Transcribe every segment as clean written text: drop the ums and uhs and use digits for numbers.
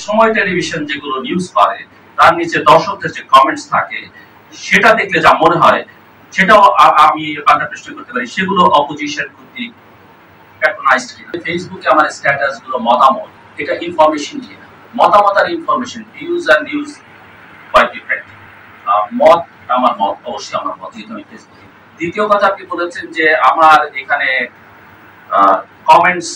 সময় টেলিভিশন যেগুলো নিউজ পারে তার নিচে দর্শকদের যে কমেন্টস থাকে সেটা দেখলে যা মনে হয় সেটাও আমি পাল্টা প্রশ্ন করতে পারি, সেগুলো অপোজিশন কর্তৃক প্যাট্রোনাইজড কিনা। ফেসবুকে আমার স্ট্যাটাস গুলো মতামত, এটা ইনফরমেশন কিনা। মতামত আর ইনফরমেশন, ভিউজ আর নিউজ কোয়াইট ডিফারেন্ট। মত আমার মত, অবশ্যই আমার মত, যেহেতু আমি ফেসবুকে। দ্বিতীয় কথা, আপনি বলেছেন যে আমার এখানে কমেন্টস,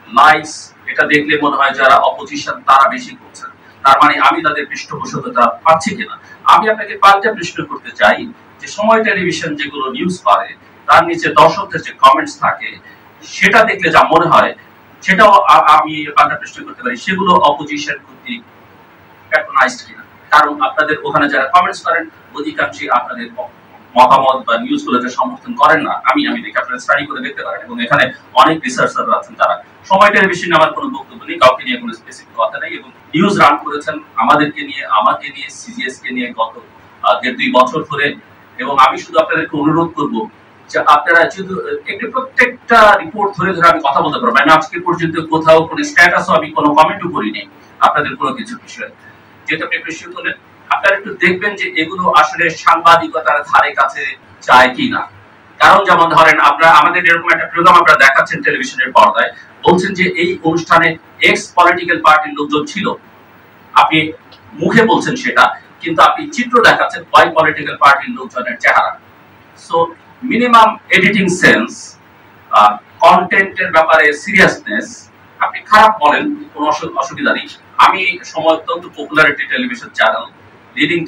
লাইকস, এটা দেখলে মনে হয় যারা অপোজিশন তারা বেশি করছেন, তার মানে আমি তাদের পৃষ্ঠপোষকতা পাচ্ছি কিনা। আমি আপনাকে পাল্টা প্রশ্ন করতে চাই যে সময় টেলিভিশন যেগুলো নিউজ পারে তার নিচে দর্শকদের যে কমেন্টস থাকে সেটা দেখলে যা মনে হয় সেটাও আমি পাল্টা প্রশ্ন করতে পারি, সেগুলো অপোজিশন কর্তৃক প্যাট্রোনাইজড কিনা। কারণ আপনাদের ওখানে যারা কমেন্টস করেন অধিকাংশই আপনাদের মতামত বা নিউজ গুলোকে সমর্থন করেন না। আমি দেখি, আপনারা স্টাডি করে দেখতে পারেন, এবং এখানে অনেক রিসার্চার আছেন তারা। সময় টেলিভিশনে আমার কোনো বক্তব্য নেই, কাউকে নিয়ে কোনো স্পেসিফিক কথা নেই, এবং নিউজ রান করেছেন আমাদেরকে নিয়ে, আমাকে নিয়ে, সিজিএস কে নিয়ে গত 1.5-2 বছর ধরে। এবং আমি শুধু আপনাদেরকে অনুরোধ করব যে আপনারা যদি একটু প্রত্যেকটা রিপোর্ট ধরে ধরে আমি কথা বলতে পারবো। আমি আজকে পর্যন্ত কোথাও কোনো স্ট্যাটাসও আমি কোনো কমেন্টও করিনি আপনাদের কোনো কিছু বিষয়ে, যেটা আপনি প্রেসিড করলেন। আপনারা একটু দেখবেন যে এগুলো আসলে সাংবাদিকতার ধারে কাছে যায় কিনা। কারণ যেমন ধরেন আমাদের এরকম একটা প্রোগ্রাম আপনারা দেখাচ্ছেন টেলিভিশনের পর্দায়, বলছেন যে এই অনুষ্ঠানে এক্স পলিটিক্যাল পার্টির লোকজন ছিল, আপনি মুখে বলছেন সেটা, কিন্তু আপনি চিত্র দেখাচ্ছেন ওয়াই পলিটিক্যাল পার্টির লোকজনের চেহারা। সো মিনিমাম এডিটিং সেন্স, কন্টেন্টের ব্যাপারে সিরিয়াসনেস, আপনি খারাপ বলেন কোনো অসুবিধা নেই। আমি সময় অত্যন্ত popularity television channel, leading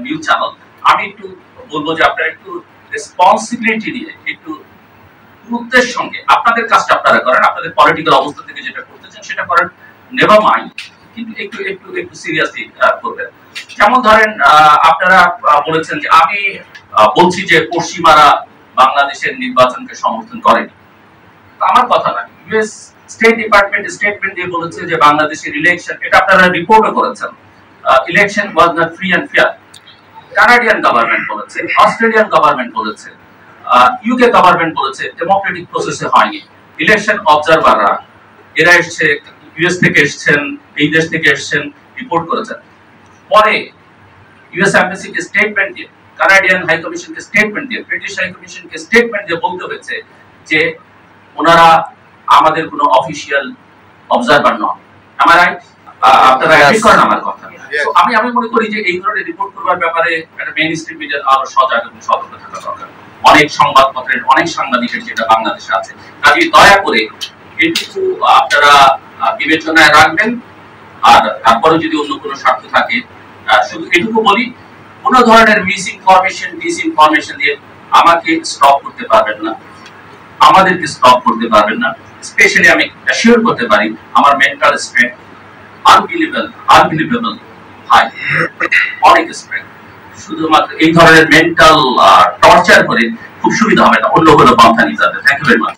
news channel, আমি একটু বলবো যে আপনারা একটু রেসপন্সিবিলিটি নিয়ে, একটু গুরুত্বের সঙ্গে আপনাদের কাজটা আপনারা করেন, আপনাদের পলিটিক্যাল অবস্থা থেকে যেটা করতেছেন সেটা করেন, নেভার মাইন্ড, কিন্তু একটু একটু একটু সিরিয়াসলি করবেন। যেমন ধরেন আপনারা বলেছেন যে আমি বলছি যে পশ্চিমারা বাংলাদেশের নির্বাচনকে সমর্থন করেনি। আমার কথা না, ইউএস স্টেট ডিপার্টমেন্ট স্টেটমেন্ট দিয়ে বলেছে যে বাংলাদেশের ইলেকশন, এটা আপনারা রিপোর্টও করেছেন, election was not free and fair. Canadian government বলেছে, অস্ট্রেলিয়ান গভর্নমেন্ট বলেছে, ইউকে গভর্নমেন্ট বলেছে ডেমোক্রেটিক প্রসেসে হয়নি। ইলেকশন অবজারভাররা এরা এসছে, ইউএস থেকে এসছেন, এই দেশ থেকে এসছেন, রিপোর্ট করেছেন। পরে ইউএস এমবাসিকে স্টেটমেন্ট দিয়ে, কানাডিয়ান হাই কমিশনকে স্টেটমেন্ট দিয়ে, ব্রিটিশ হাই কমিশনকে স্টেটমেন্ট দিয়ে বলতে হয়েছে যে ওনারা আমাদের কোনো অফিশিয়াল অবজারভার নন। আমার রাইট? আপনারা এগ্রি করেন আমার কথা? আমি মনে করি যে এই ধরনের রিপোর্ট করবার ব্যাপারে একটা মেইনস্ট্রিম মিডিয়ার আরো সজাগ এবং সতর্ক থাকা দরকার। অনেক সংবাদপত্রের, অনেক সাংবাদিকের যেটা বাংলাদেশে আছে, কাজেই দয়া করে এটুকু আপনারা বিবেচনায় রাখবেন। আর তারপরে যদি অন্য কোনো স্বার্থ থাকে, শুধু এটুকু বলি, কোনো ধরনের মিস ইনফরমেশন, ডিসইনফরমেশন দিয়ে আমাকে স্টপ করতে পারবেন না, আমাদেরকে স্টপ করতে পারবেন না। স্পেশালি আমি অ্যাসিওর করতে পারি আমার মেন্টাল স্ট্রেংথ আনবিলিভেবল হাই, অনেক স্ট্রেংথ। শুধুমাত্র এই ধরনের মেন্টাল টর্চার করে খুব সুবিধা হবে না, অন্য কোনো পন্থা নিতে হবে। Thank you very much.